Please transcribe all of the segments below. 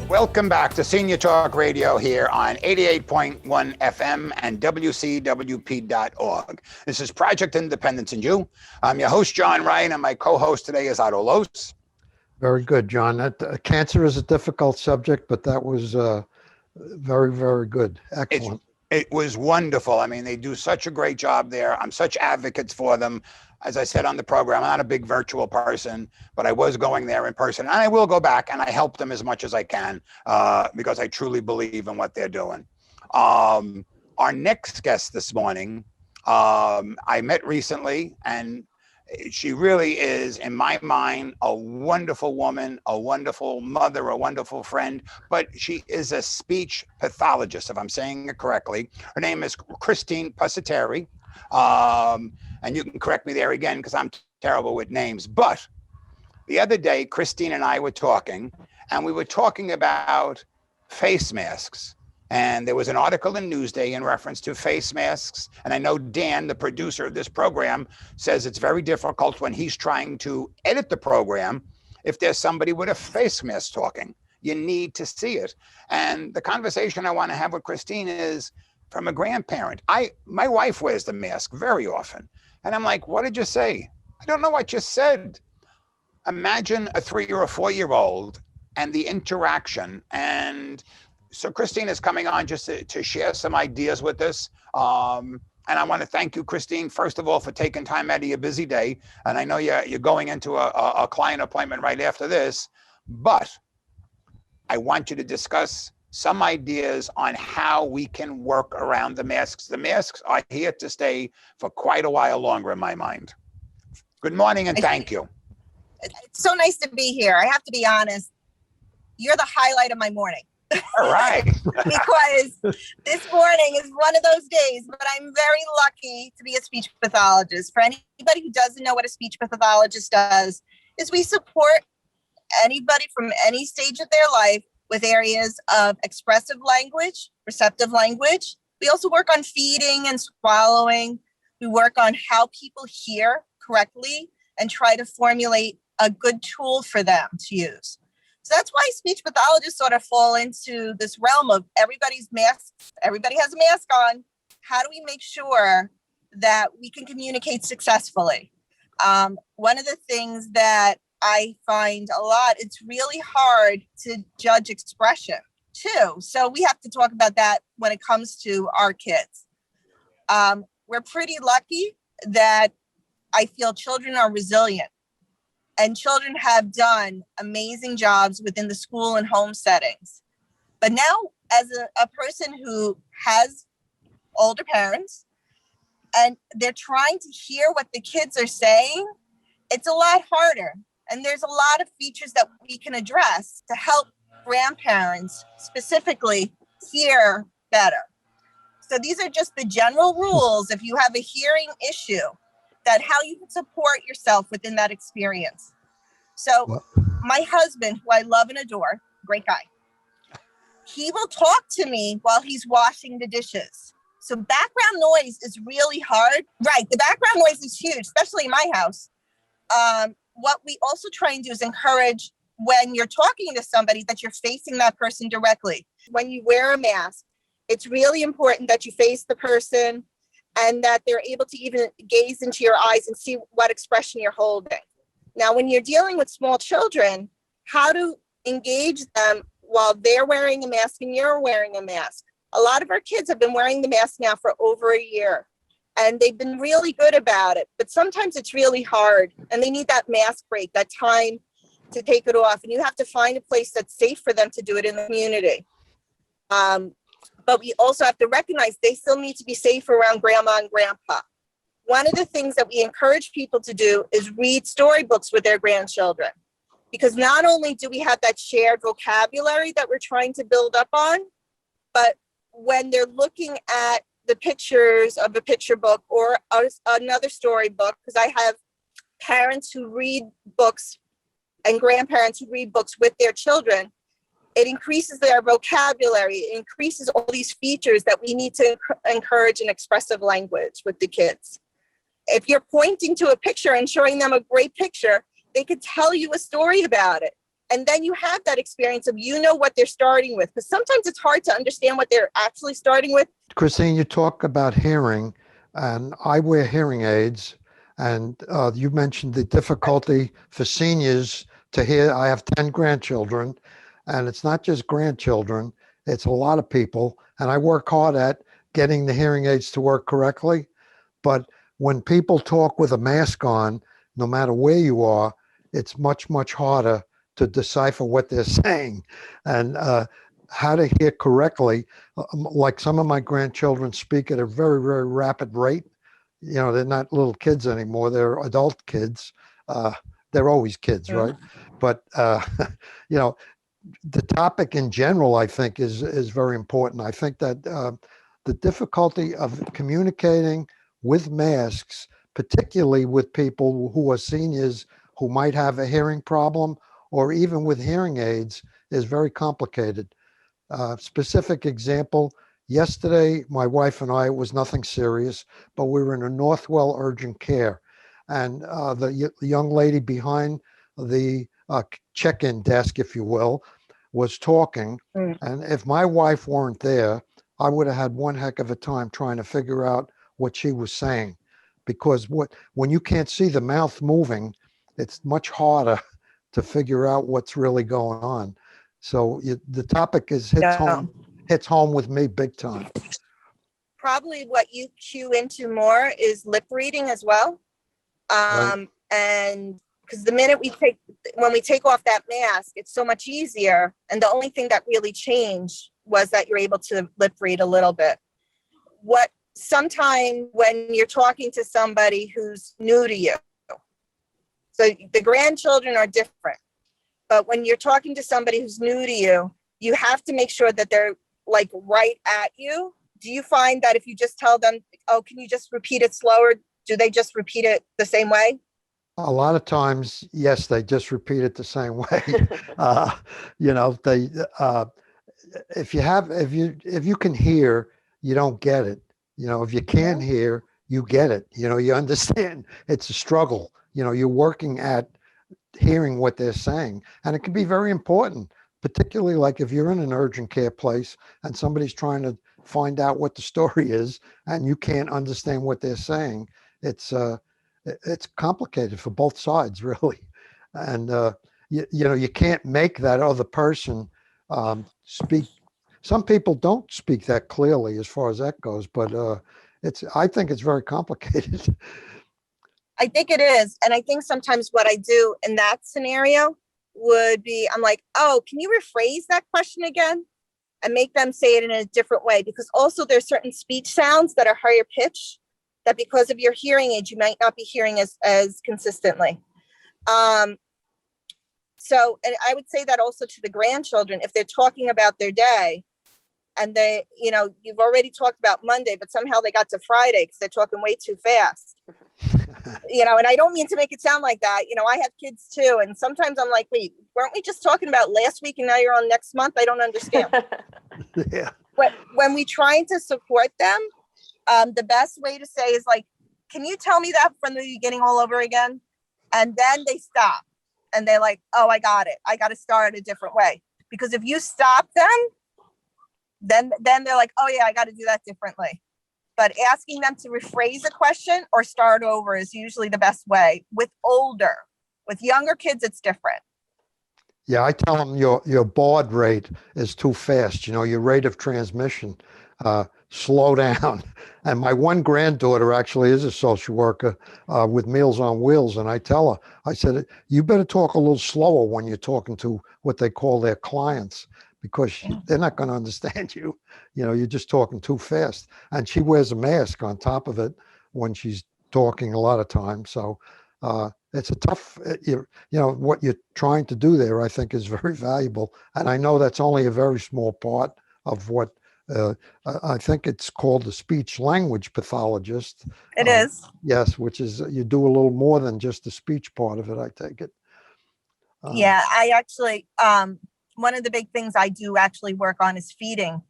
Welcome back to Senior Talk Radio here on 88.1 FM and WCWP.org. This is Project Independence and You. I'm your host, John Ryan, and my co-host today is Otto Los. Very good, John. Cancer is a difficult subject, but that was very, very good. Excellent. It was wonderful. I mean, they do such a great job there. I'm such advocates for them. As I said on the program, I'm not a big virtual person, but I was going there in person, and I will go back and I help them as much as I can because I truly believe in what they're doing. Our next guest this morning, I met recently, and she really is, in my mind, a wonderful woman, a wonderful mother, a wonderful friend, but she is a speech pathologist, if I'm saying it correctly. Her name is Christine Pusateri. And you can correct me there again because I'm terrible with names. But the other day, Christine and I were talking, and we were talking about face masks. And there was an article in Newsday in reference to face masks. And I know Dan, the producer of this program, says it's very difficult when he's trying to edit the program if there's somebody with a face mask talking. You need to see it. And the conversation I want to have with Christine is from a grandparent. My wife wears the mask very often. And I'm like, what did you say? I don't know what you said. Imagine a 3 or a 4-year-old and the interaction. And so Christine is coming on just to share some ideas with us. And I want to thank you, Christine, first of all, for taking time out of your busy day. And I know you're going into a client appointment right after this, but I want you to discuss some ideas on how we can work around the masks. The masks are here to stay for quite a while longer in my mind. Good morning and thank you. It's so nice to be here. I have to be honest. You're the highlight of my morning. All right. Because this morning is one of those days, but I'm very lucky to be a speech pathologist. For anybody who doesn't know what a speech pathologist does, is we support anybody from any stage of their life with areas of expressive language, receptive language. We also work on feeding and swallowing. We work on how people hear correctly and try to formulate a good tool for them to use. So that's why speech pathologists sort of fall into this realm of everybody's masks. Everybody has a mask on. How do we make sure that we can communicate successfully? One of the things that I find a lot, it's really hard to judge expression too. So we have to talk about that when it comes to our kids. We're pretty lucky that I feel children are resilient, and children have done amazing jobs within the school and home settings. But now, as a person who has older parents and they're trying to hear what the kids are saying, it's a lot harder. And there's a lot of features that we can address to help grandparents specifically hear better. So these are just the general rules if you have a hearing issue, that how you can support yourself within that experience. So my husband, who I love and adore, great guy, he will talk to me while he's washing the dishes. So background noise is really hard. Right, the background noise is huge, especially in my house. What we also try and do is encourage when you're talking to somebody that you're facing that person directly. When you wear a mask, it's really important that you face the person and that they're able to even gaze into your eyes and see what expression you're holding. Now, when you're dealing with small children, how to engage them while they're wearing a mask and you're wearing a mask. A lot of our kids have been wearing the mask now for over a year. And they've been really good about it, but sometimes it's really hard and they need that mask break, that time to take it off. And you have to find a place that's safe for them to do it in the community. But we also have to recognize they still need to be safe around grandma and grandpa. One of the things that we encourage people to do is read storybooks with their grandchildren, because not only do we have that shared vocabulary that we're trying to build up on, but when they're looking at the pictures of a picture book or another storybook, because I have parents who read books and grandparents who read books with their children, it increases their vocabulary, it increases all these features that we need to encourage in expressive language with the kids. If you're pointing to a picture and showing them a great picture, they could tell you a story about it. and then you have that experience of, what they're starting with, because sometimes it's hard to understand what they're actually starting with. Christine, you talk about hearing, and I wear hearing aids, and you mentioned the difficulty for seniors to hear. I have 10 grandchildren, and it's not just grandchildren, it's a lot of people, and I work hard at getting the hearing aids to work correctly. But when people talk with a mask on, no matter where you are, it's much, much harder to decipher what they're saying. And how to hear correctly. Like some of my grandchildren speak at a very, very rapid rate. They're not little kids anymore. They're adult kids. They're always kids, right? But, the topic in general, I think, is very important. I think that the difficulty of communicating with masks, particularly with people who are seniors who might have a hearing problem, or even with hearing aids, is very complicated. Specific example, yesterday, my wife and I, it was nothing serious, but we were in a Northwell urgent care. And the young lady behind the check-in desk, if you will, was talking. And if my wife weren't there, I would have had one heck of a time trying to figure out what she was saying. Because when you can't see the mouth moving, it's much harder to figure out what's really going on. So the topic hits home with me big time. Probably what you cue into more is lip reading as well. Right. And because when we take off that mask, it's so much easier. And the only thing that really changed was that you're able to lip read a little bit. Sometime when you're talking to somebody who's new to you, so the grandchildren are different, but when you're talking to somebody who's new to you, you have to make sure that they're like right at you. Do you find that if you just tell them, oh, can you just repeat it slower? Do they just repeat it the same way? A lot of times, yes, they just repeat it the same way. If you can hear, you don't get it. If you can't hear, you get it. You understand it's a struggle. You're working at hearing what they're saying, and it can be very important, particularly like if you're in an urgent care place and somebody's trying to find out what the story is and you can't understand what they're saying. It's complicated for both sides, really. And you can't make that other person speak. Some people don't speak that clearly as far as that goes, but I think it's very complicated. I think it is. And I think sometimes what I do in that scenario would be, I'm like, oh, can you rephrase that question again? And make them say it in a different way. Because also there's certain speech sounds that are higher pitch that because of your hearing aid, you might not be hearing as consistently. So, and I would say that also to the grandchildren, if they're talking about their day and they, you've already talked about Monday, but somehow they got to Friday because they're talking way too fast. And I don't mean to make it sound like that. I have kids too. And sometimes I'm like, wait, weren't we just talking about last week and now you're on next month? I don't understand. Yeah. When we trying to support them, the best way to say is like, can you tell me that from the beginning all over again? And then they stop and they're like, oh, I got it. I got to start a different way. Because if you stop them, then they're like, oh yeah, I got to do that differently. But asking them to rephrase a question or start over is usually the best way. With younger kids, it's different. Yeah, I tell them your baud rate is too fast. Your rate of transmission, slow down. And my one granddaughter actually is a social worker with Meals on Wheels. And I tell her, I said, you better talk a little slower when you're talking to what they call their clients, because they're not going to understand you. You're just talking too fast. And she wears a mask on top of it when she's talking a lot of times. So it's a tough, what you're trying to do there, I think, is very valuable. And I know that's only a very small part of what I think it's called the speech language pathologist. It is. Yes, which is you do a little more than just the speech part of it, I take it. Yeah, I actually, one of the big things I do actually work on is feeding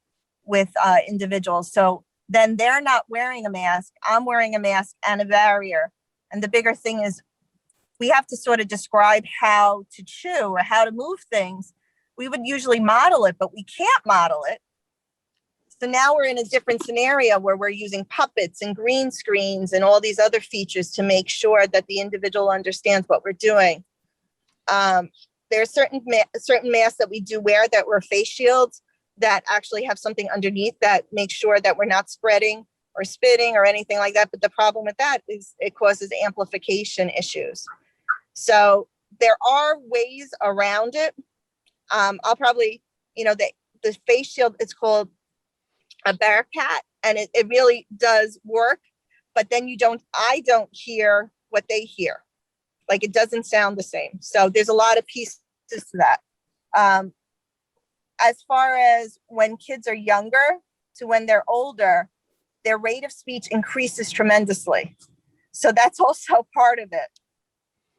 with individuals. So then they're not wearing a mask. I'm wearing a mask and a barrier. And the bigger thing is we have to sort of describe how to chew or how to move things. We would usually model it, but we can't model it. So now we're in a different scenario where we're using puppets and green screens and all these other features to make sure that the individual understands what we're doing. There are certain masks that we do wear that were face shields that actually have something underneath that makes sure that we're not spreading or spitting or anything like that. But the problem with that is it causes amplification issues. So there are ways around it. I'll probably, the face shield, it's called a Bearcat, and it really does work, but then I don't hear what they hear. Like, it doesn't sound the same. So there's a lot of pieces to that. As far as when kids are younger to when they're older, their rate of speech increases tremendously. So that's also part of it.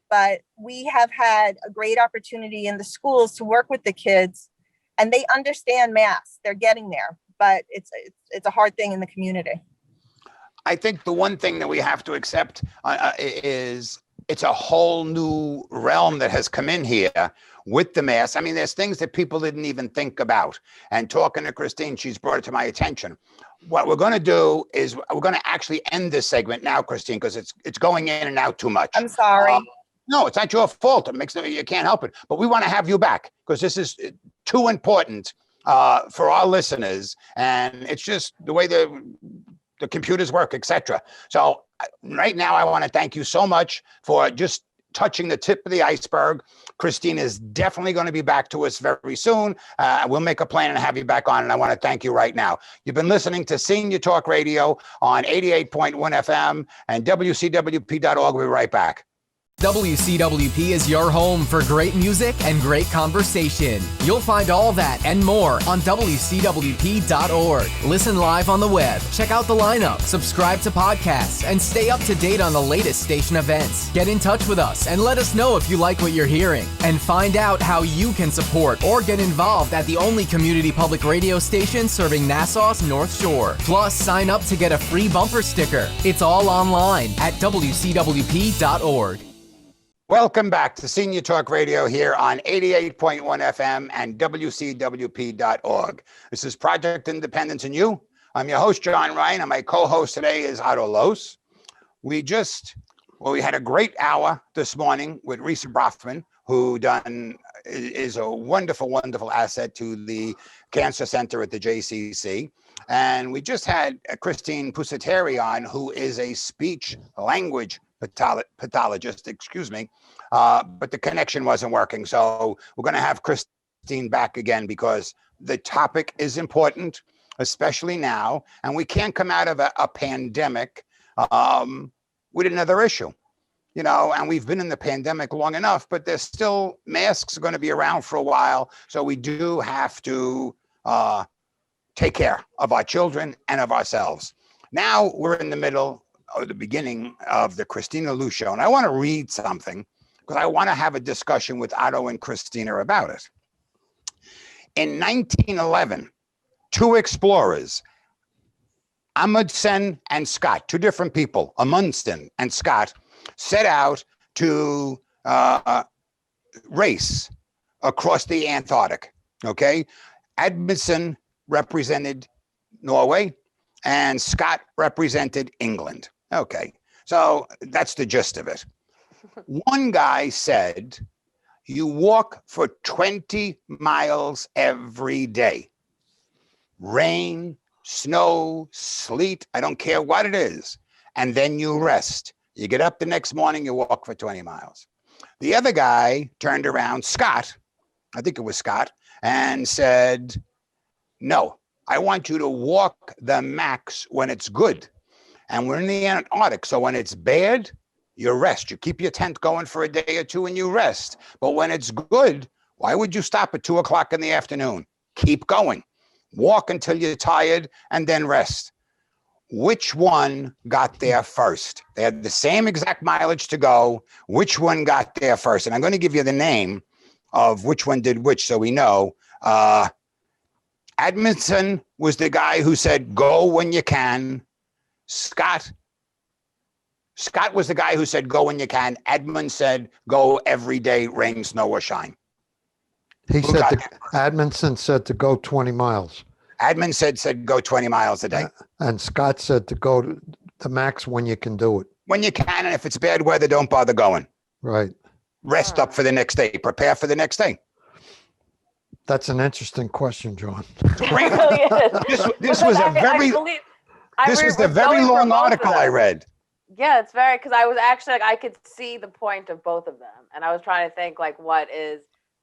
But we have had a great opportunity in the schools to work with the kids, and they understand math. They're getting there, but it's a hard thing in the community. I think the one thing that we have to accept is it's a whole new realm that has come in here with the mask. I mean, there's things that people didn't even think about. And talking to Christine, she's brought it to my attention. What we're going to do is we're going to actually end this segment now, Christine, because it's going in and out too much. I'm sorry. No, it's not your fault. You can't help it. But we want to have you back because this is too important for our listeners. And it's just the way the computers work, etc. So right now, I want to thank you so much for just touching the tip of the iceberg. Christine is definitely going to be back to us very soon. We'll make a plan and have you back on. And I want to thank you right now. You've been listening to Senior Talk Radio on 88.1 FM and WCWP.org. We'll be right back. WCWP is your home for great music and great conversation. You'll find all that and more on WCWP.org. Listen live on the web, check out the lineup, subscribe to podcasts, and stay up to date on the latest station events. Get in touch with us and let us know if you like what you're hearing. And find out how you can support or get involved at the only community public radio station serving Nassau's North Shore. Plus, sign up to get a free bumper sticker. It's all online at WCWP.org. Welcome back to Senior Talk Radio here on 88.1 FM and WCWP.org. This is Project Independence and You. I'm your host, John Ryan, and my co-host today is Otto. We had a great hour this morning with Risa Brofman, who is a wonderful, wonderful asset to the Cancer Center at the JCC. And we just had Christine Pusateri on, who is a speech language pathologist, but the connection wasn't working. So we're going to have Christine back again because the topic is important, especially now. And we can't come out of a pandemic with another issue, and we've been in the pandemic long enough, but there's still masks are going to be around for a while. So we do have to take care of our children and of ourselves. Now we're in the middle or the beginning of the Christina Lu Show. And I want to read something because I want to have a discussion with Otto and Christina about it. In 1911, two explorers, Amundsen and Scott, two different people, Amundsen and Scott, set out to race across the Antarctic, okay? Amundsen represented Norway and Scott represented England. Okay, so that's the gist of it. One guy said, you walk for 20 miles every day. Rain, snow, sleet, I don't care what it is. And then you rest. You get up the next morning, you walk for 20 miles. The other guy turned around, Scott, I think it was Scott, and said, no, I want you to walk the max when it's good. And we're in the Antarctic, so when it's bad, you rest. You keep your tent going for a day or two and you rest. But when it's good, why would you stop at 2 o'clock in the afternoon? Keep going. Walk until you're tired and then rest. Which one got there first? They had the same exact mileage to go. Which one got there first? And I'm going to give you the name of which one did which so we know. Amundsen was the guy who said, go when you can. Scott Scott was the guy who said, go when you can. Edmund said, go every day, rain, snow, or shine. He Who said, got to, that? Admonson said to go 20 miles. Edmund said go 20 miles a day. And Scott said to go to the max when you can do it. When you can, and if it's bad weather, don't bother going. Right. Rest up for the next day. Prepare for the next day. That's an interesting question, John. It really is. This Because was a I very, believe- this was the was very going for long both of article I them. read. Yeah, it's very, because I was actually like, I could see the point of both of them. And I was trying to think like what is,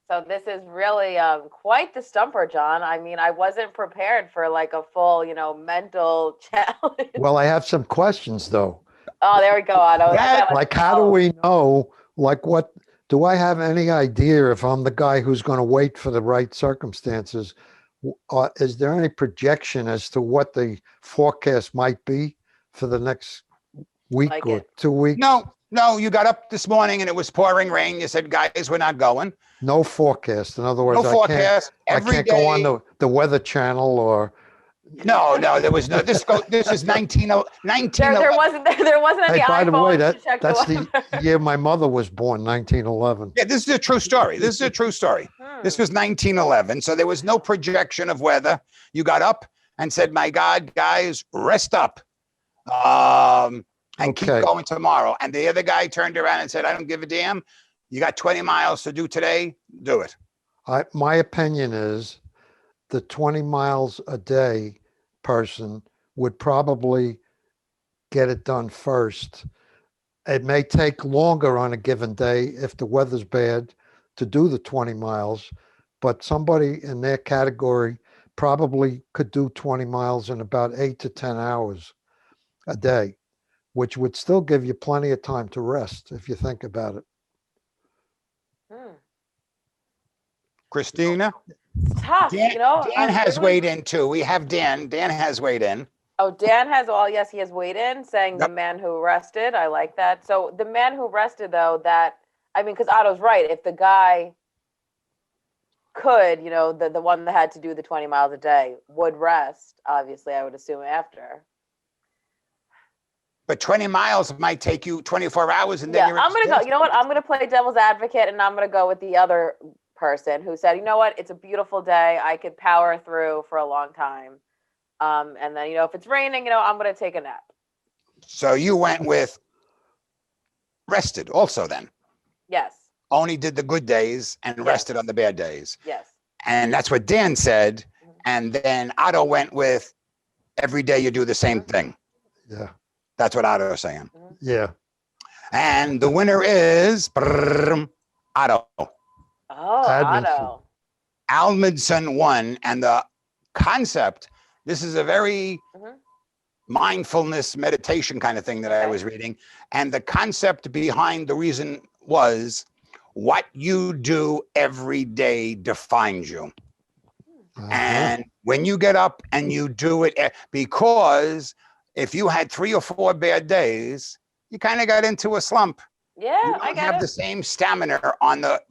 so this is really quite the stumper, John. I mean, I wasn't prepared for like a full, mental challenge. Well, I have some questions though. Oh, there we go, Otto. Yeah, Like, how do we know, like, what, do I have any idea if I'm the guy who's going to wait for the right circumstances? Is there any projection as to what the forecast might be for the next week Like or it. 2 weeks? No, you got up this morning and it was pouring rain. You said, guys, we're not going. No forecast. In other words, No forecast. I Every can't go on day. the Weather Channel or No, there was no. This is 19. There wasn't any Hey, by the way, iPhones to check that's the weather. the year my mother was born, 1911. Yeah, this is a true story. This is a true story. This was 1911. So there was no projection of weather. You got up and said, my God, guys, rest up. And keep Okay. going tomorrow. And the other guy turned around and said, I don't give a damn. You got 20 miles to do today. Do it. My opinion is the 20 miles a day person would probably get it done first. It may take longer on a given day if the weather's bad to do the 20 miles, but somebody in their category probably could do 20 miles in about 8 to 10 hours a day, which would still give you plenty of time to rest if you think about it. Christina? It's tough, Dan, I Dan has really- weighed in too. We have Dan. Dan has weighed in. Oh, Dan has yes, he has weighed in, saying Yep. the man who rested. I like that. So the man who rested, though, because Otto's right. If the guy could, the one that had to do the 20 miles a day would rest, obviously, I would assume after. But 20 miles might take you 24 hours and then Yeah, you're I'm going to go. You know what? exhausted. I'm going to play devil's advocate, and I'm going to go with the other person who said, you know what? It's a beautiful day. I could power through for a long time. And then, if it's raining, I'm going to take a nap. So you went with rested also then. Yes. Only did the good days and Yes. rested on the bad days. Yes. And that's what Dan said. And then Otto went with every day you do the same thing. Yeah. That's what Otto is saying. Yeah. And the winner is Otto. Oh, Admonson. Otto. Almondson won. And the concept, this is a very Mhm. mindfulness meditation kind of thing that I Okay. was reading. And the concept behind the reason was what you do every day defines you. Uh-huh. And when you get up and you do it, because if you had 3 or 4 bad days, you kind of got into a slump. Yeah, You I don't get have it. the same stamina on the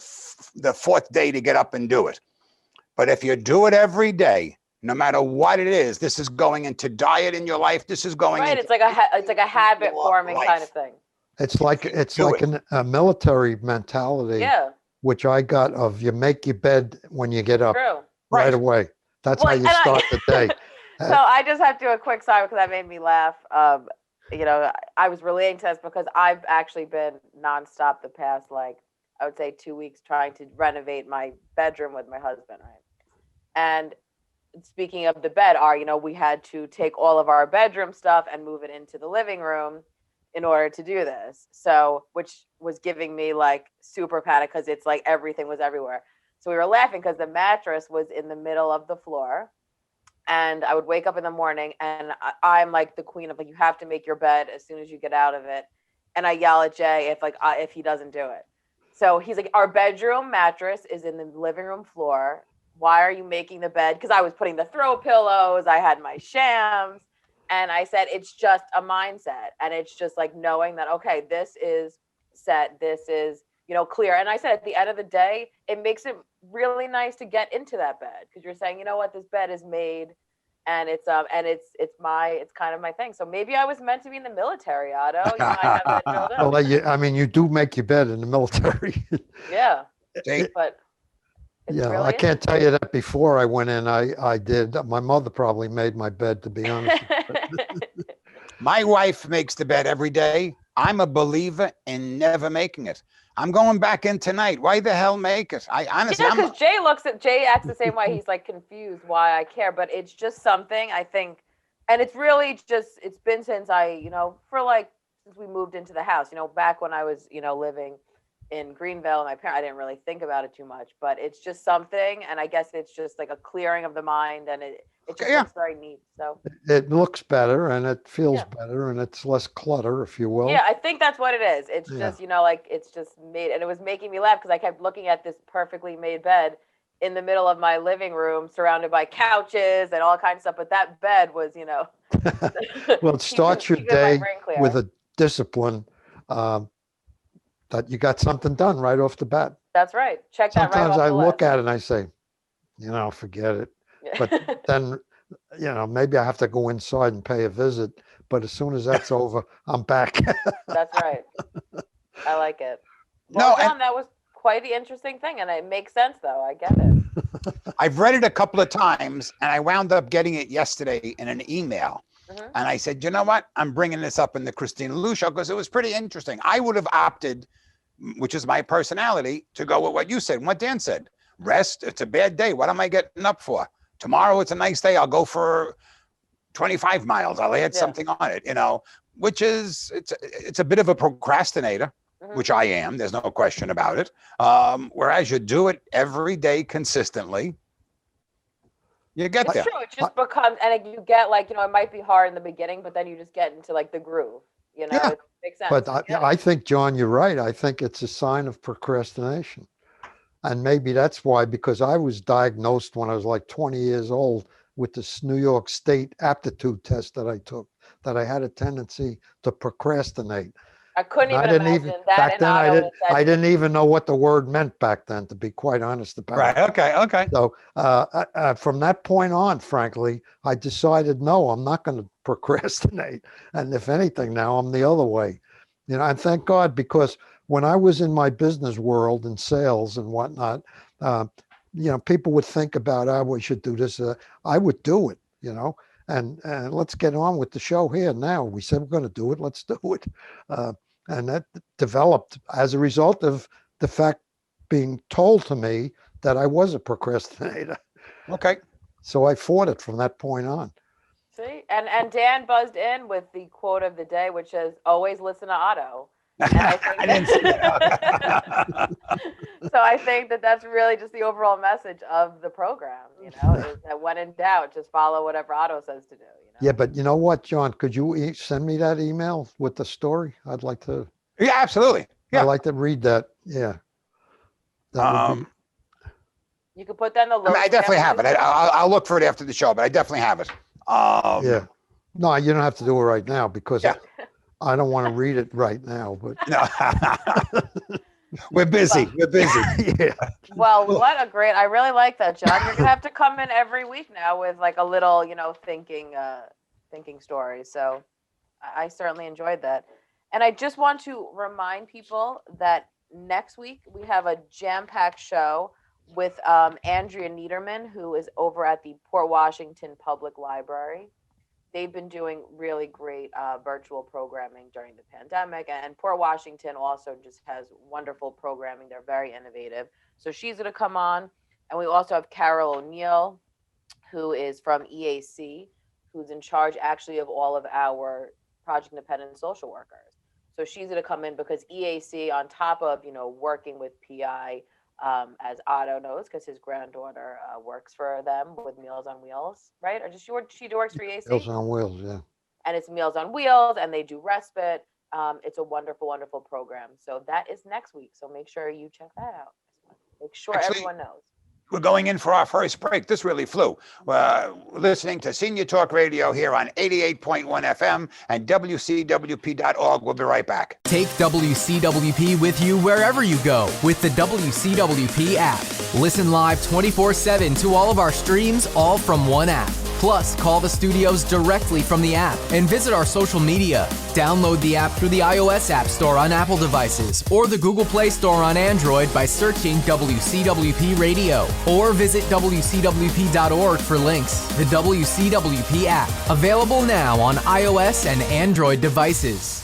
4th day to get up and do it. But if you do it every day, no matter what it is, this is going into diet in your life. This is going Right, into it's like a habit forming kind of thing. It's like do a military mentality, Yeah, which I got of you make your bed when you get up true. right Right. away. That's Well, how you and I- start the day. So I just have to do a quick side because that made me laugh. I was relating to this because I've actually been nonstop the past, I would say 2 weeks trying to renovate my bedroom with my husband, right? And speaking of the bed, we had to take all of our bedroom stuff and move it into the living room in order to do this. So, which was giving me super panic because it's like everything was everywhere. So we were laughing because the mattress was in the middle of the floor. And I would wake up in the morning and I'm like the queen of you have to make your bed as soon as you get out of it. And I yell at Jay if he doesn't do it. So he's like, our bedroom mattress is in the living room floor. Why are you making the bed? Because I was putting the throw pillows, I had my shams. And I said, it's just a mindset. And it's just knowing that, okay, this is set, this is, clear. And I said, at the end of the day, it makes it really nice to get into that bed because you're saying, you know what, this bed is made And it's kind of my thing. So maybe I was meant to be in the military, Otto. You know, I have that drilled in. Well, I mean, you do make your bed in the military. Yeah, See? but it's Yeah, really I can't tell you that before I went in, I did. My mother probably made my bed, to be honest. My wife makes the bed every day. I'm a believer in never making it. I'm going back in tonight. Why the hell make it? I honestly, yeah, because Jay acts the same way. He's like confused why I care, but it's just something I think, and it's really just, it's been since since we moved into the house, back when I was, living in Greenville, and I didn't really think about it too much, but it's just something, and I guess it's just like a clearing of the mind, and it just looks very neat. So it looks better and it feels better and it's less clutter, if you will. Yeah, I think that's what it is. It's just, it's just made, and it was making me laugh because I kept looking at this perfectly made bed in the middle of my living room, surrounded by couches and all kinds of stuff. But that bed was, Well, it starts your day with a discipline that you got something done right off the bat. That's right. Check that right off Sometimes I the look list. at it and I say, forget it. But then, maybe I have to go inside and pay a visit. But as soon as that's over, I'm back. That's right. I like it. Well, John, that was quite the interesting thing. And it makes sense, though. I get it. I've read it a couple of times, and I wound up getting it yesterday in an email. Mm-hmm. And I said, you know what? I'm bringing this up in the Kristina Lou show because it was pretty interesting. I would have opted, which is my personality, to go with what you said, what Dan said. Rest. It's a bad day. What am I getting up for? Tomorrow, it's a nice day. I'll go for 25 miles. I'll add something on it, which is, it's a bit of a procrastinator, which I am. There's no question about it. Whereas you do it every day consistently, you get there. That's true. It just becomes, and you get it might be hard in the beginning, but then you just get into the groove, It makes sense. But I think, John, you're right. I think it's a sign of procrastination. And maybe that's why, because I was diagnosed when I was like 20 years old with this New York State aptitude test that I took, that I had a tendency to procrastinate. I couldn't even imagine that. Back then, I didn't even know what the word meant back then, to be quite honest about it. Right. Okay. So from that point on, frankly, I decided, no, I'm not going to procrastinate. And if anything, now I'm the other way. And thank God, because when I was in my business world and sales and whatnot, people would think about, we should do this. I would do it, and let's get on with the show here now. We said we're going to do it. Let's do it. And that developed as a result of the fact being told to me that I was a procrastinator. Okay. So I fought it from that point on. See, and Dan buzzed in with the quote of the day, which is always listen to Otto. And I think I didn't see that. So I think that's really just the overall message of the program, is that when in doubt, just follow whatever Otto says to do. Yeah, but you know what, John? Could you send me that email with the story? I'd like to. Yeah, absolutely. Yeah. I'd like to read that. Yeah. That would be... You could put that in the. I definitely have it. I'll look for it after the show, but I definitely have it. Yeah. No, you don't have to do it right now because I don't want to read it right now. But no. We're busy. Yeah. Well, what a great! I really like that, John. You're gonna have to come in every week now with a little, thinking story. So I certainly enjoyed that, and I just want to remind people that next week we have a jam-packed show with Andrea Niederman, who is over at the Port Washington Public Library. They've been doing really great virtual programming during the pandemic, and Port Washington also just has wonderful programming. They're very innovative. So she's going to come on, and we also have Carol O'Neill, who is from EAC, who's in charge actually of all of our project independent social workers. So she's going to come in because EAC, on top of working with PI, as Otto knows, because his granddaughter works for them with Meals on Wheels, right? Or just she works for EAC? Meals on Wheels, yeah. And it's Meals on Wheels, and they do respite. It's a wonderful, wonderful program. So that is next week. So make sure you check that out. Make sure everyone knows. We're going in for our first break. This really flew. We're listening to Senior Talk Radio here on 88.1 FM and WCWP.org. We'll be right back. Take WCWP with you wherever you go with the WCWP app. Listen live 24/7 to all of our streams, all from one app. Plus, call the studios directly from the app and visit our social media. Download the app through the iOS App Store on Apple devices or the Google Play Store on Android by searching WCWP Radio, or visit WCWP.org for links. The WCWP app, available now on iOS and Android devices.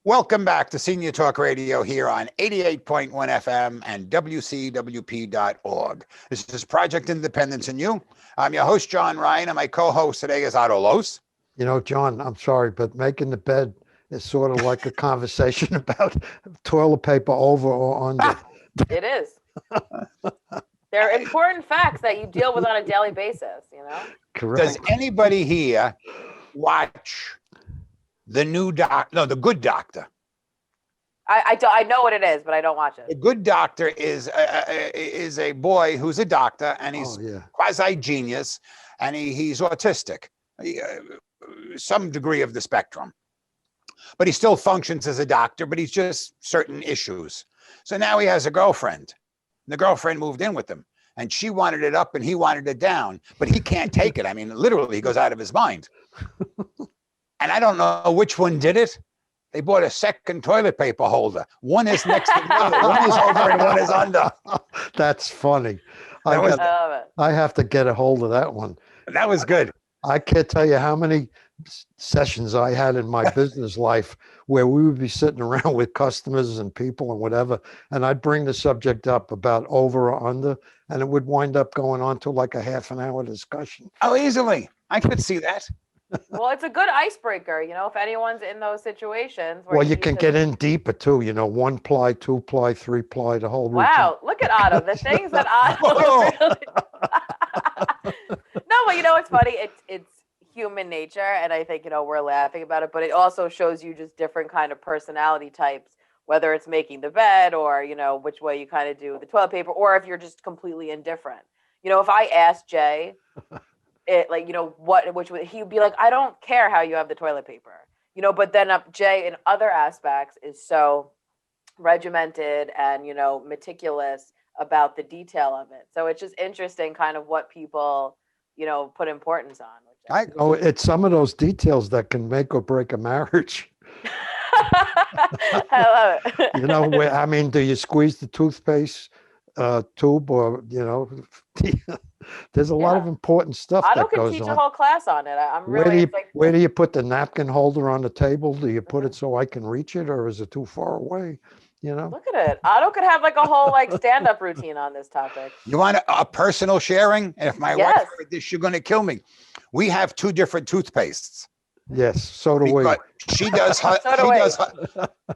Welcome back to Senior Talk Radio here on 88.1 FM and WCWP.org. This is Project Independence and You. I'm your host, John Ryan, and my co-host today is Otto Los. You know, John, I'm sorry, but making the bed is sort of like a conversation about toilet paper over or under. It is. They're important facts that you deal with on a daily basis, you know? Correct. Does anybody here watch the Good Doctor? I know what it is, but I don't watch The it. Good Doctor is a boy who's a doctor, and he's quasi-genius, and he's autistic, some degree of the spectrum. But he still functions as a doctor, but he's just certain issues. So now he has a girlfriend. The girlfriend moved in with him, and she wanted it up and he wanted it down, but he can't take it. I mean, literally, he goes out of his mind. And I don't know which one did it. They bought a second toilet paper holder. One is next to the other. One is over and one is under. That's funny. I love it. I have to get a hold of that one. That was good. I can't tell you how many sessions I had in my business life where we would be sitting around with customers and people and whatever, and I'd bring the subject up about over or under, and it would wind up going on to like a half an hour discussion. Oh, easily. I could see that. Well, it's a good icebreaker, you know, if anyone's in those situations. Where Well, you can get in deeper too, you know, 1 ply, 2 ply, 3 ply, the whole routine. Wow, look at Otto. The things that Otto really... No, but you know, it's funny. It's human nature, and I think, you know, we're laughing about it, but it also shows you just different kind of personality types, whether it's making the bed or, you know, which way you kind of do the toilet paper, or if you're just completely indifferent. You know, if I asked Jay, like, you know, which he'd be like, I don't care how you have the toilet paper, you know, but then Jay in other aspects is so regimented and, you know, meticulous about the detail of it. So it's just interesting kind of what people, you know, put importance on. It's some of those details that can make or break a marriage. I love it. You know, I mean, do you squeeze the toothpaste tube, or, you know, there's a lot of important stuff Otto that could goes teach on. a whole class on it. I'm really. Where do you put the napkin holder on the table? Do you put it so I can reach it, or is it too far away? You know. Look at it. Otto could have like a whole like stand-up routine on this topic. You want a personal sharing? And if my wife heard this, she's going to kill me. We have 2 different toothpastes. Yes, so do we. She does her,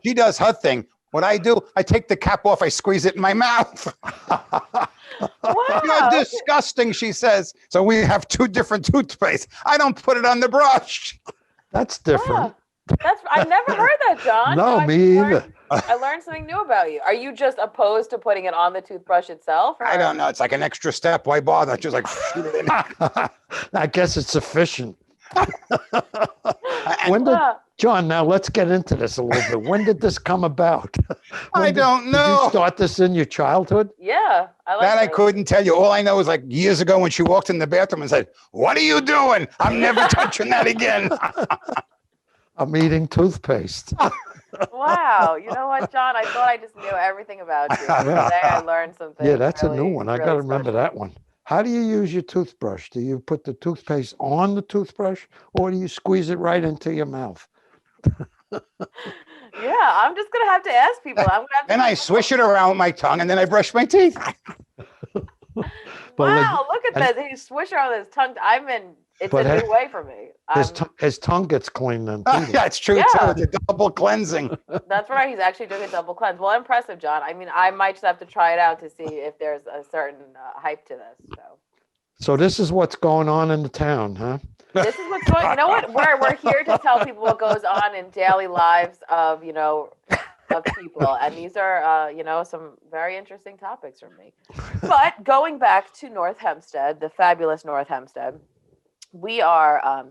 she does her thing. What I do, I take the cap off, I squeeze it in my mouth. Wow. You're disgusting, she says. So we have 2 different toothpastes. I don't put it on the brush. That's different. Yeah. I never heard that, John. No, me either. I learned something new about you. Are you just opposed to putting it on the toothbrush itself? Or? I don't know. It's like an extra step. Why bother? Just like shoot it in. I guess it's efficient. John, now let's get into this a little bit. When did this come about? I don't know. Did you start this in your childhood? Yeah. I couldn't tell you. All I know is like years ago when she walked in the bathroom and said, "What are you doing? I'm never touching that again." I'm eating toothpaste. Wow. You know what, John? I thought I just knew everything about you. Today I learned something. Yeah, that's really, a new one. I got to remember that one. How do you use your toothbrush? Do you put the toothpaste on the toothbrush, or do you squeeze it right into your mouth? Yeah, I'm just going to have to ask people. Then I swish it around with my tongue, and then I brush my teeth. Wow, look at this. He swish around with his tongue. It's a new way for me. His tongue gets clean then, too. Yeah, it's true, too. It's a double cleansing. That's right. He's actually doing a double cleanse. Well, impressive, John. I mean, I might just have to try it out to see if there's a certain hype to this. So this is what's going on in the town, huh? This is what's going on. You know what? We're here to tell people what goes on in daily lives of, you know, of people. And these are, you know, some very interesting topics for me. But going back to North Hempstead, the fabulous North Hempstead, we are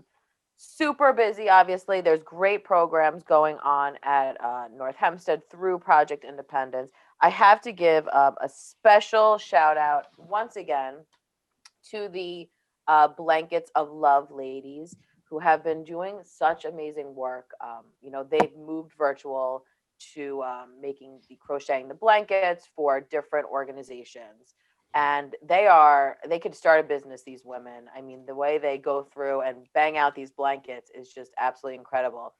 super busy, obviously. There's great programs going on at North Hempstead through Project Independence. I have to give a special shout out once again to the Blankets of Love ladies, who have been doing such amazing work. They've moved virtual to making the crocheting the blankets for different organizations. And they could start a business, these women. I mean, the way they go through and bang out these blankets is just absolutely incredible.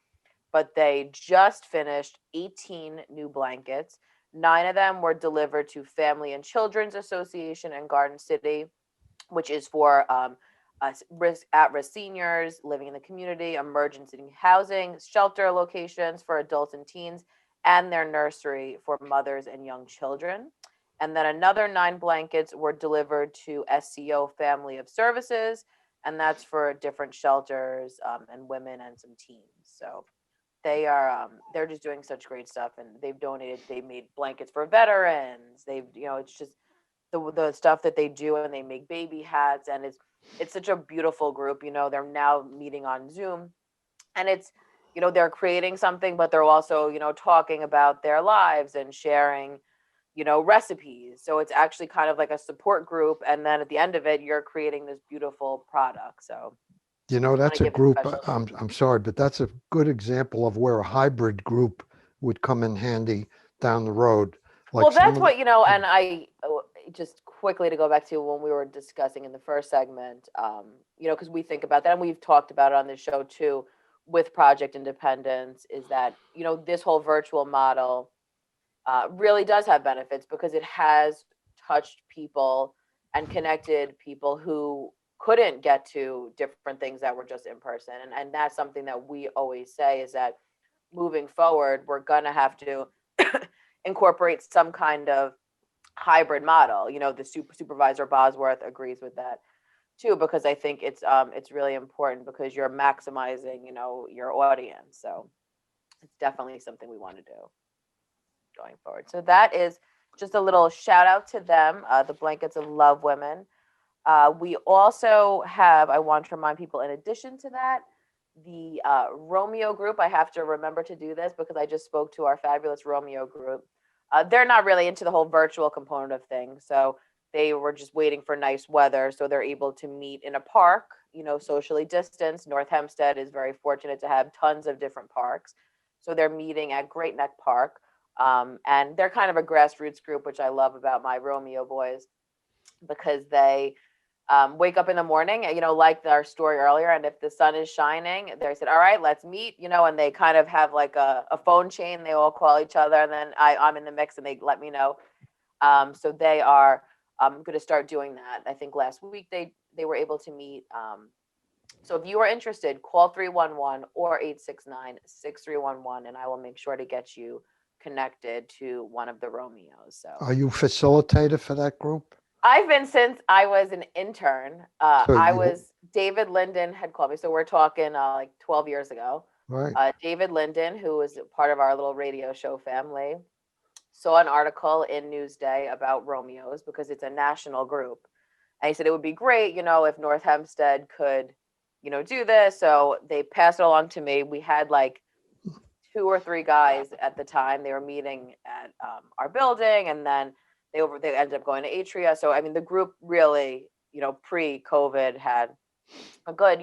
But they just finished 18 new blankets. 9 of them were delivered to Family and Children's Association in Garden City, which is for at-risk seniors living in the community, emergency housing, shelter locations for adults and teens, and their nursery for mothers and young children. And then another 9 blankets were delivered to SCO Family of Services, and that's for different shelters and women and some teens. So they're just doing such great stuff, and they made blankets for veterans. It's just the stuff that they do, and they make baby hats, and it's such a beautiful group. They're now meeting on Zoom, and it's they're creating something, but they're also talking about their lives and sharing recipes. So it's actually kind of like a support group, and then at the end of it, you're creating this beautiful product. So That's a group, I'm sorry, but that's a good example of where a hybrid group would come in handy down the road. Well, that's what, and I just quickly to go back to when we were discussing in the first segment, because we think about that, and we've talked about it on this show too, with Project Independence, is that, this whole virtual model really does have benefits, because it has touched people and connected people who couldn't get to different things that were just in person. And that's something that we always say, is that moving forward, we're going to have to incorporate some kind of hybrid model. The supervisor Bosworth agrees with that too, because I think it's really important, because you're maximizing, your audience. So it's definitely something we want to do going forward. So that is just a little shout out to them, the Blankets of Love women. We also have, I want to remind people, in addition to that, the Romeo group. I have to remember to do this, because I just spoke to our fabulous Romeo group. They're not really into the whole virtual component of things. So they were just waiting for nice weather, so they're able to meet in a park, socially distanced. North Hempstead is very fortunate to have tons of different parks. So they're meeting at Great Neck Park. And they're kind of a grassroots group, which I love about my Romeo boys, because they wake up in the morning, like our story earlier, and if the sun is shining, they said, all right, let's meet, and they kind of have like a phone chain. They all call each other, and then I'm in the mix, and they let me know. So they are going to start doing that. I think last week they were able to meet. So if you are interested, call 311 or 869-6311, and I will make sure to get you connected to one of the Romeos. So are you facilitator for that group? I've been since I was an intern. David Linden had called me. So we're talking like 12 years ago. Right. David Linden, who was part of our little radio show family, saw an article in Newsday about Romeos, because it's a national group. And he said it would be great, if North Hempstead could, do this. So they passed it along to me. We had like 2 or 3 guys at the time. They were meeting at our building, and then they ended up going to Atria. So, I mean, the group really, pre-COVID had a good,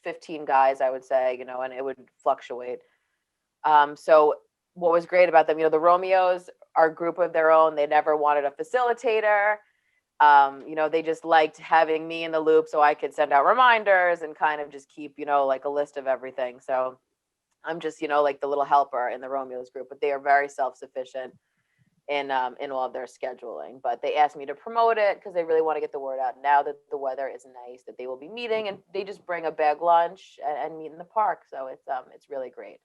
15 guys, I would say, and it would fluctuate. So what was great about them, the Romeos are a group of their own. They never wanted a facilitator. They just liked having me in the loop, so I could send out reminders and kind of just keep, like a list of everything. So I'm just, like the little helper in the Romeos group, but they are very self-sufficient in all of their scheduling. But they asked me to promote it, because they really want to get the word out now that the weather is nice, that they will be meeting, and they just bring a bag lunch and meet in the park. So it's really great.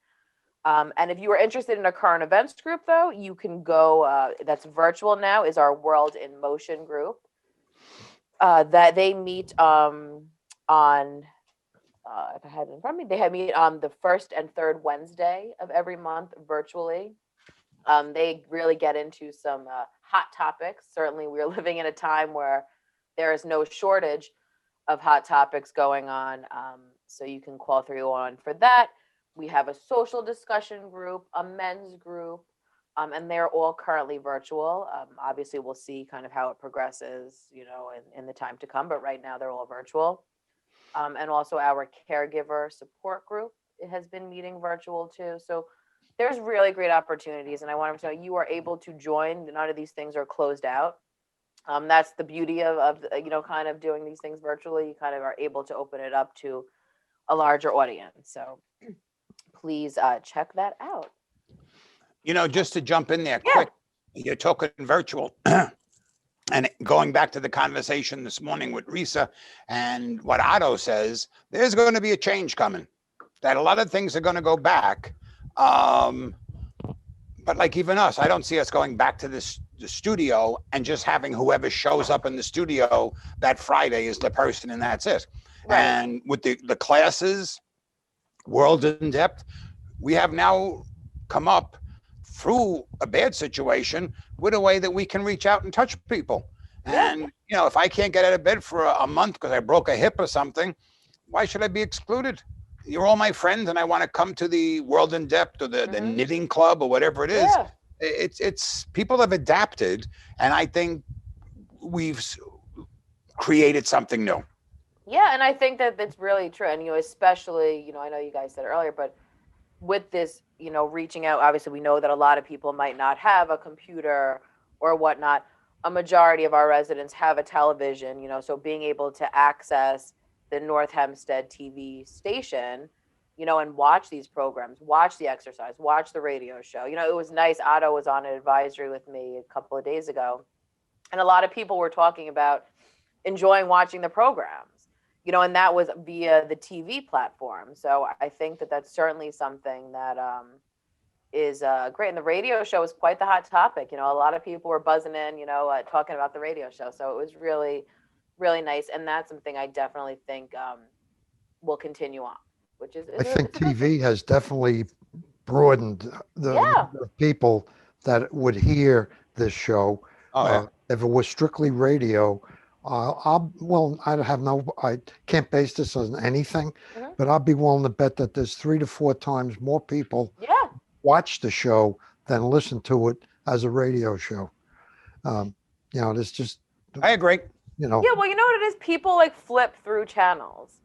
And if you are interested in a current events group, though, you can go, that's virtual now, is our World in Motion group, that they meet on, if I had it in front of me, they meet on the first and third Wednesday of every month virtually. They really get into some hot topics. Certainly, we're living in a time where there is no shortage of hot topics going on. So you can call 301 for that. We have a social discussion group, a men's group, and they're all currently virtual. Obviously, we'll see kind of how it progresses, in the time to come. But right now, they're all virtual. And also our caregiver support group has been meeting virtual too. So there's really great opportunities. And I want to know you are able to join. None of these things are closed out. That's the beauty of kind of doing these things virtually. You kind of are able to open it up to a larger audience. So please check that out. Just to jump in there Yeah. quick, you're talking virtual. And going back to the conversation this morning with Risa and what Otto says, there's going to be a change coming, that a lot of things are going to go back. But like even us, I don't see us going back to the studio and just having whoever shows up in the studio that Friday is the person and that's it. Right. And with the classes, World in Depth, we have now come up through a bad situation with a way that we can reach out and touch people. And, if I can't get out of bed for a month because I broke a hip or something, why should I be excluded? You're all my friends and I want to come to the World in Depth or the knitting club or whatever it is. Yeah. It's people have adapted, and I think we've created something new. Yeah, and I think that that's really true. And, especially, I know you guys said it earlier, but with this, reaching out, obviously we know that a lot of people might not have a computer or whatnot. A majority of our residents have a television, so being able to access the North Hempstead TV station, and watch these programs, watch the exercise, watch the radio show. It was nice. Otto was on an advisory with me a couple of days ago, and a lot of people were talking about enjoying watching the programs, and that was via the TV platform. So I think that that's certainly something that is great. And the radio show is quite the hot topic. A lot of people were buzzing in, talking about the radio show. So it was really, really nice. And that's something I definitely think will continue on, which is I think TV has definitely broadened the number of people that would hear this show. If it was strictly radio, I can't base this on anything, but I'll be willing to bet that there's 3 to 4 times more people watch the show than listen to it as a radio show. There's just, I agree. Yeah, well, you know what it is? People like flip through channels.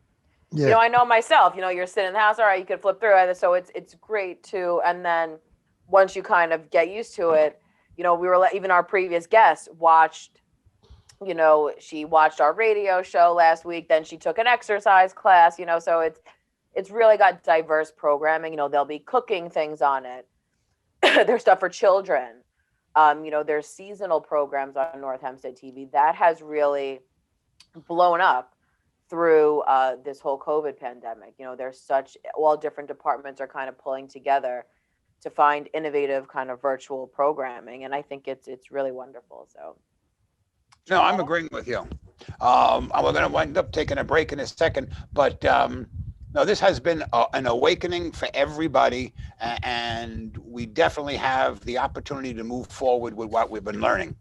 Yeah. I know myself, you're sitting in the house, all right, you could flip through it. So it's great too. And then once you kind of get used to it, we were, even our previous guest watched, she watched our radio show last week, then she took an exercise class, so it's really got diverse programming. There'll be cooking things on it. There's stuff for children. There's seasonal programs on North Hempstead TV that has really blown up through this whole COVID pandemic. There's all different departments are kind of pulling together to find innovative kind of virtual programming. And I think it's really wonderful. So. No, I'm agreeing with you. We're going to wind up taking a break in a second, but no, this has been an awakening for everybody, and we definitely have the opportunity to move forward with what we've been learning.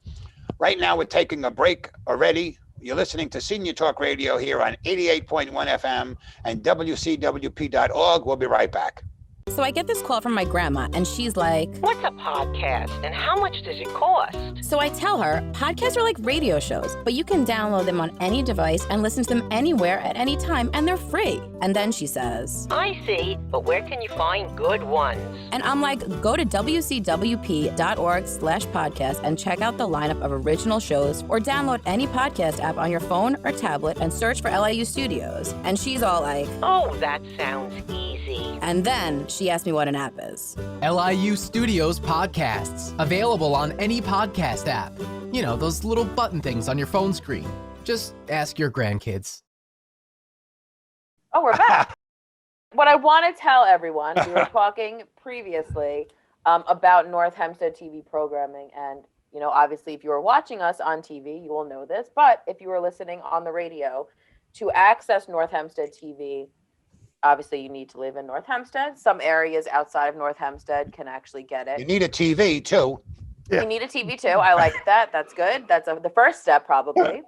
Right now, we're taking a break already. You're listening to Senior Talk Radio here on 88.1 FM and WCWP.org. We'll be right back. So I get this call from my grandma, and she's like, "What's a podcast and how much does it cost?" So I tell her, podcasts are like radio shows, but you can download them on any device and listen to them anywhere at any time, and they're free. And then she says, "I see, but where can you find good ones?" And I'm like, go to wcwp.org/podcast and check out the lineup of original shows, or download any podcast app on your phone or tablet and search for LIU Studios. And she's all like, "Oh, that sounds easy." And then she asked me what an app is. LIU Studios podcasts, available on any podcast app. Those little button things on your phone screen. Just ask your grandkids. Oh, we're back. What I want to tell everyone, we were talking previously about North Hempstead TV programming. And, obviously, if you are watching us on TV, you will know this. But if you are listening on the radio, to access North Hempstead TV, obviously, you need to live in North Hempstead. Some areas outside of North Hempstead can actually get it. You need a TV, too. You need a TV, too. I like that. That's good. That's the first step, probably.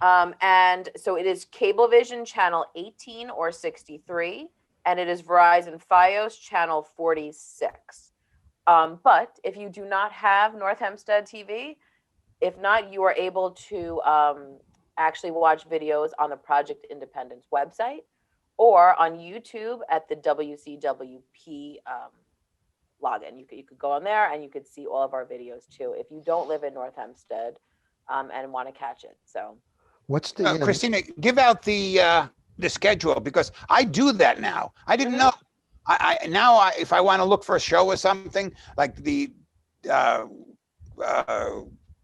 And so it is Cablevision channel 18 or 63, and it is Verizon Fios channel 46. But if you do not have North Hempstead TV, if not, you are able to actually watch videos on the Project Independence website or on YouTube at the WCWP login. You could go on there and you could see all of our videos too if you don't live in North Hempstead and want to catch it. So What's the Christina, give out the schedule, because I do that now. I didn't know. Now if I want to look for a show or something like the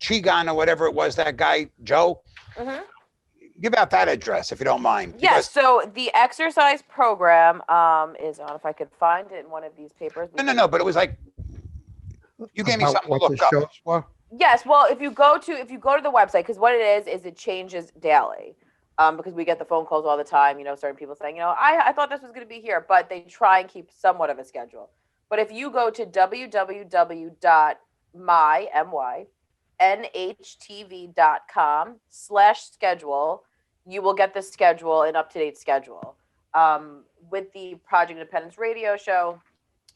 Chigan or whatever it was, that guy Joe, give out that address if you don't mind. Yes. So the exercise program is on. If I could find it in one of these papers. No. But it was like you gave me about something what to the look up. shows were? Yes. Well, if you go to the website, because what it is it changes daily. Because we get the phone calls all the time, certain people saying, I thought this was going to be here, but they try and keep somewhat of a schedule. But if you go to www.nyhtv.com/schedule, you will get the schedule, an up-to-date schedule. With the Project Independence radio show,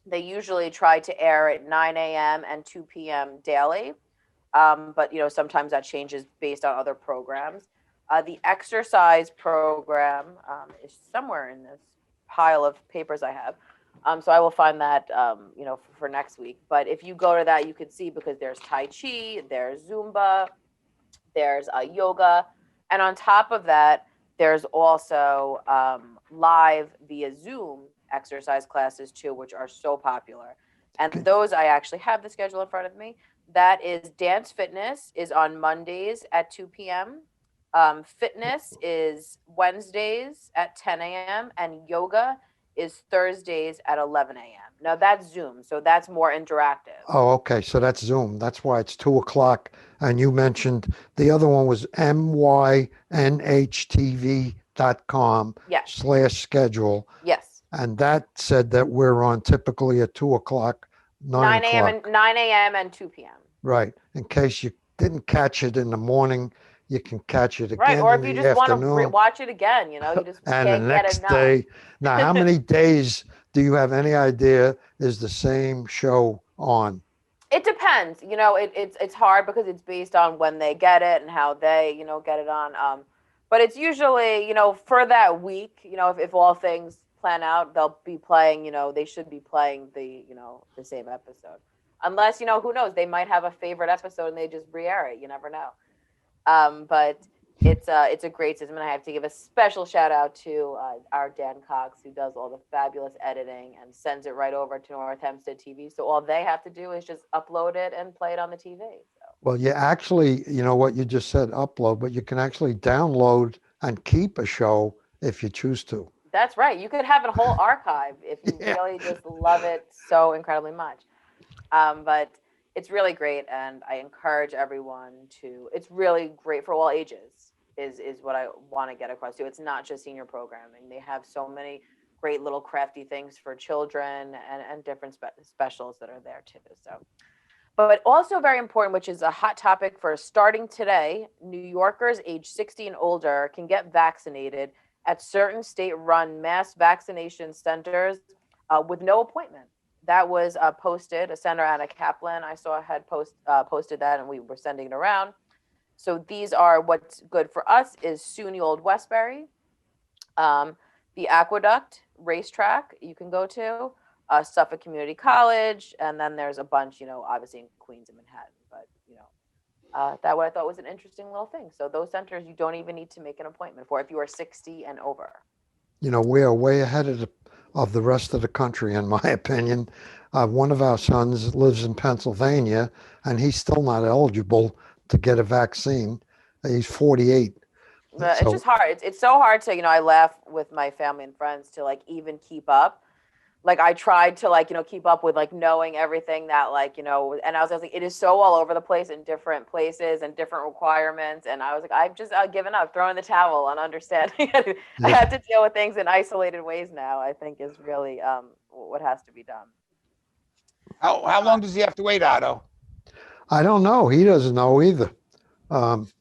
they usually try to air at 9 a.m. and 2 p.m. daily. But, sometimes that changes based on other programs. The exercise program is somewhere in this pile of papers I have. So I will find that, for next week. But if you go to that, you can see, because there's Tai Chi, there's Zumba, there's yoga. And on top of that, there's also live via Zoom exercise classes too, which are so popular. And those, I actually have the schedule in front of me. That is Dance Fitness is on Mondays at 2 p.m. Fitness is Wednesdays at 10 a.m. and yoga is Thursdays at 11 a.m. Now that's Zoom, so that's more interactive. Oh, okay. So that's Zoom. That's why it's 2:00. And you mentioned the other one was myNHTV.com/schedule. Yes. And that said that we're on typically at 2:00, 9 a.m. and 2 p.m. Right. In case you didn't catch it in the morning, you can catch it again. Right. Or in if you the just want afternoon. to watch it again, you just And can't the get next enough. day. Now, how many days do you have any idea is the same show on? It depends. It's hard because it's based on when they get it and how they, get it on. But it's usually, for that week, if all things plan out, they'll be playing, they should be playing the same episode. Unless, who knows, they might have a favorite episode and they just re-air it. You never know. But it's a great system, and I have to give a special shout out to our Dan Cox, who does all the fabulous editing and sends it right over to North Hempstead TV. So all they have to do is just upload it and play it on the TV. So. Well, you actually, what you just said, upload, but you can actually download and keep a show if you choose to. That's right. You could have a whole archive if you really just love it so incredibly much. But it's really great, and I encourage everyone to. It's really great for all ages. Is what I want to get across to. It's not just senior programming. They have so many great little crafty things for children and different specials that are there too. So, but also very important, which is a hot topic for starting today. New Yorkers age 60 and older can get vaccinated at certain state-run mass vaccination centers with no appointment. That was posted. Senator Anna Kaplan, I saw, had posted that, and we were sending it around. So these are what's good for us is SUNY Old Westbury, the Aqueduct Racetrack you can go to, Suffolk Community College, and then there's a bunch, obviously in Queens and Manhattan. But, that what I thought was an interesting little thing. So those centers you don't even need to make an appointment for if you are 60 and over. We are way ahead of the rest of the country, in my opinion. One of our sons lives in Pennsylvania, and he's still not eligible to get a vaccine. He's 48. It's just hard. It's so hard to, I laugh with my family and friends to even keep up. I tried to keep up with knowing everything that and I was like, it is so all over the place in different places and different requirements. And I was like, I've just given up, throwing the towel on understanding. I have to deal with things in isolated ways now, I think is really what has to be done. How long does he have to wait, Otto? I don't know. He doesn't know either. And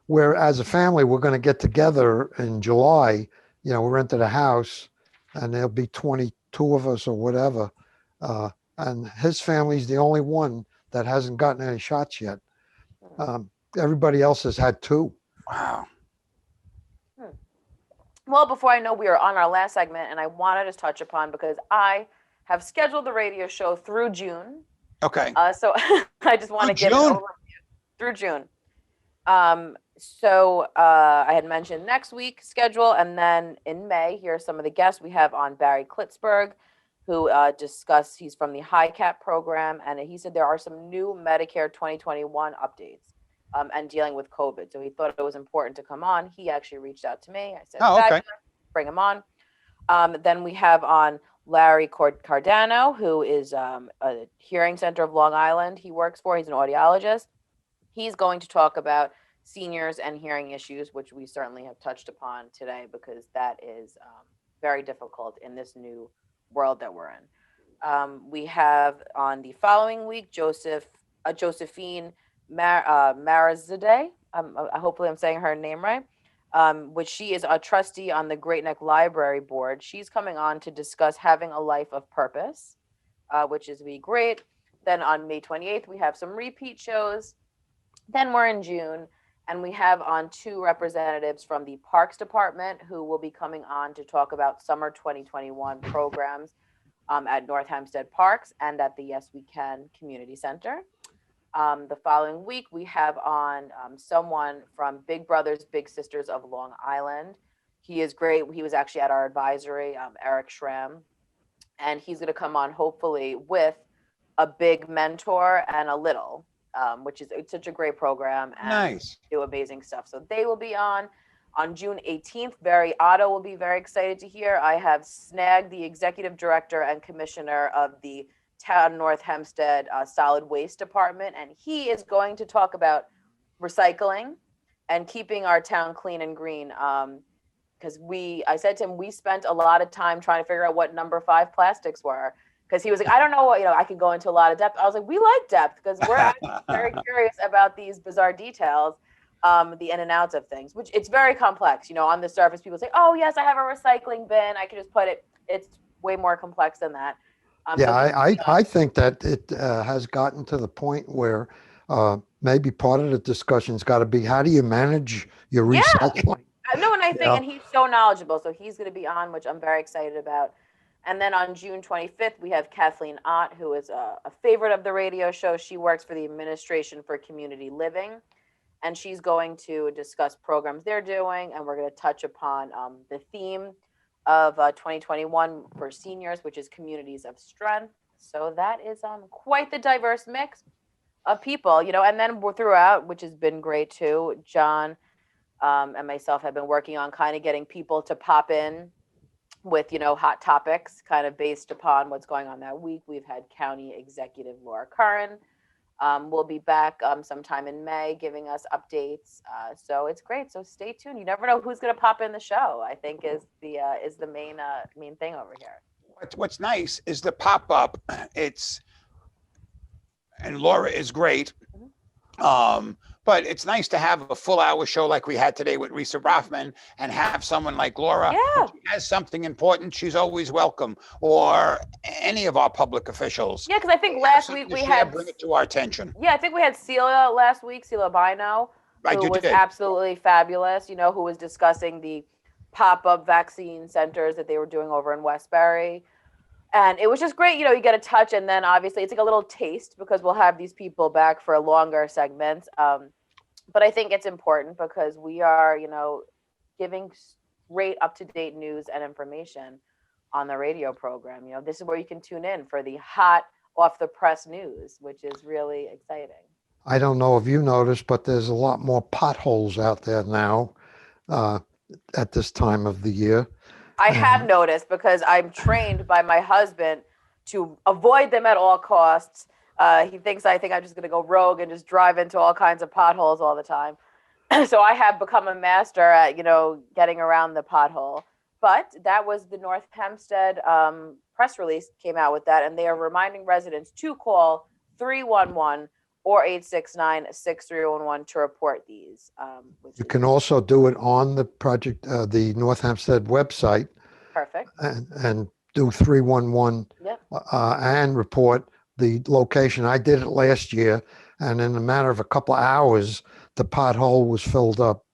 we're as a family, we're going to get together in July. We rented a house, and there'll be 22 of us or whatever. And his family's the only one that hasn't gotten any shots yet. everybody else has had 2. Wow. Well, before I know, we are on our last segment, and I wanted to touch upon because I have scheduled the radio show through June. Okay. So I just want to Through give an June? overview through June. I had mentioned next week schedule, and then in May, here are some of the guests we have on. Barry Klitzberg, who he's from the High Cap program, and he said there are some new Medicare 2021 updates and dealing with COVID. So he thought it was important to come on. He actually reached out to me. I said, Oh, okay. "Fabulous, bring him on." Then we have on Larry Cardano, who is a hearing center of Long Island. He's an audiologist. He's going to talk about seniors and hearing issues, which we certainly have touched upon today because that is very difficult in this new world that we're in. We have on the following week Josephine Marazadeh. Hopefully I'm saying her name right. Which she is a trustee on the Great Neck Library Board. She's coming on to discuss having a life of purpose, which is be great. Then on May 28th, we have some repeat shows. Then we're in June, and we have on 2 representatives from the Parks Department who will be coming on to talk about summer 2021 programs at North Hempstead Parks and at the Yes We Can Community Center. The following week, we have on someone from Big Brothers Big Sisters of Long Island. He is great. He was actually at our advisory, Eric Schramm, and he's going to come on hopefully with a big mentor and a little, which is it's such a great program and Nice. do amazing stuff. So they will be on June 18th. Otto will be very excited to hear. I have snagged the executive director and commissioner of the Town of North Hempstead Solid Waste Department, and he is going to talk about recycling and keeping our town clean and green. Because I said to him, we spent a lot of time trying to figure out what number 5 plastics were. Because he was like, I don't know what, I could go into a lot of depth. I was like, we like depth because we're actually very curious about these bizarre details, the in and outs of things, which it's very complex. On the surface, people say, oh, yes, I have a recycling bin. I can just put it. It's way more complex than that. I think that it has gotten to the point where maybe part of the discussion's got to be how do you manage your recycling? No, and I think, and he's so knowledgeable, so he's going to be on, which I'm very excited about. And then on June 25th, we have Kathleen Ott, who is a favorite of the radio show. She works for the Administration for Community Living, and she's going to discuss programs they're doing, and we're going to touch upon the theme of 2021 for seniors, which is communities of strength. So that is quite the diverse mix of people, and then we're throughout, which has been great too. John and myself have been working on kind of getting people to pop in with, hot topics kind of based upon what's going on that week. We've had County Executive Laura Curran. We'll be back sometime in May giving us updates. So it's great. So stay tuned. You never know who's going to pop in the show, I think is the main thing over here. What's nice is the pop-up. And Laura is great. But it's nice to have a full hour show like we had today with Risa Rothman and have someone like Laura. Yeah. If she has something important, she's always welcome. Or any of our public officials. Yeah, because I think last week we had bring it to our attention. Yeah, I think we had Celia last week, Celia Bino, who was absolutely fabulous, who was discussing the pop-up vaccine centers that they were doing over in Westbury. And it was just great, you get a touch, and then obviously it's like a little taste because we'll have these people back for longer segments. But I think it's important because we are, giving great up-to-date news and information on the radio program. This is where you can tune in for the hot off-the-press news, which is really exciting. I don't know if you noticed, but there's a lot more potholes out there now at this time of the year. I have noticed because I'm trained by my husband to avoid them at all costs. He thinks I think I'm just going to go rogue and just drive into all kinds of potholes all the time. So I have become a master at, getting around the pothole. But that was the North Hempstead press release came out with that. And they are reminding residents to call 311 or 869-6311 to report these. You can also do it on the the North Hempstead website. Perfect. And do 311 and report the location. I did it last year, and in a matter of a couple of hours, the pothole was filled up.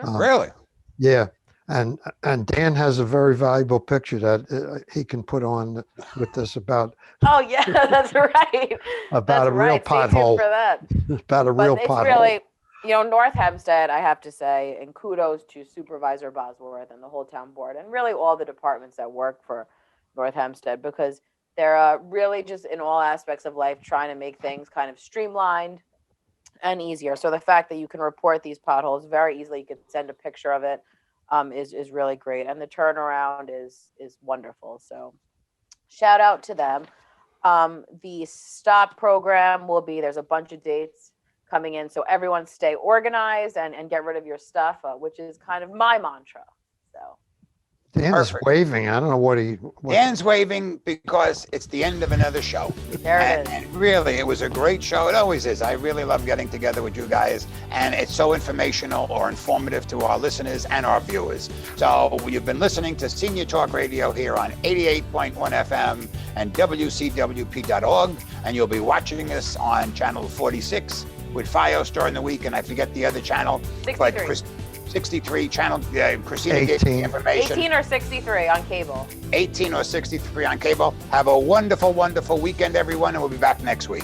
Really? Yeah. And Dan has a very valuable picture that he can put on with this about Oh yeah, that's right. about That's a real right. Stay tuned pothole. for that. About a real But it's pothole. really, North Hempstead, I have to say, and kudos to Supervisor Bosworth and the whole town board, and really all the departments that work for North Hempstead, because they're really just in all aspects of life trying to make things kind of streamlined and easier. So the fact that you can report these potholes very easily, you can send a picture of it, is really great, and the turnaround is wonderful. So shout out to them. The stop program there's a bunch of dates coming in, so everyone stay organized and get rid of your stuff, which is kind of my mantra. So Dan is Perfect. waving. I don't know what Dan's waving because it's the end of another show. there it is. And really, it was a great show. It always is. I really love getting together with you guys, and it's so informational or informative to our listeners and our viewers. So you've been listening to Senior Talk Radio here on 88.1 FM and WCWP.org, and you'll be watching us on channel 46 with Fios during the week, and I forget the other channel. 63. 63 channel. Kristina gave me 18. information. 18 or 63 on cable. 18 or 63 on cable. Have a wonderful, wonderful weekend, everyone, and we'll be back next week.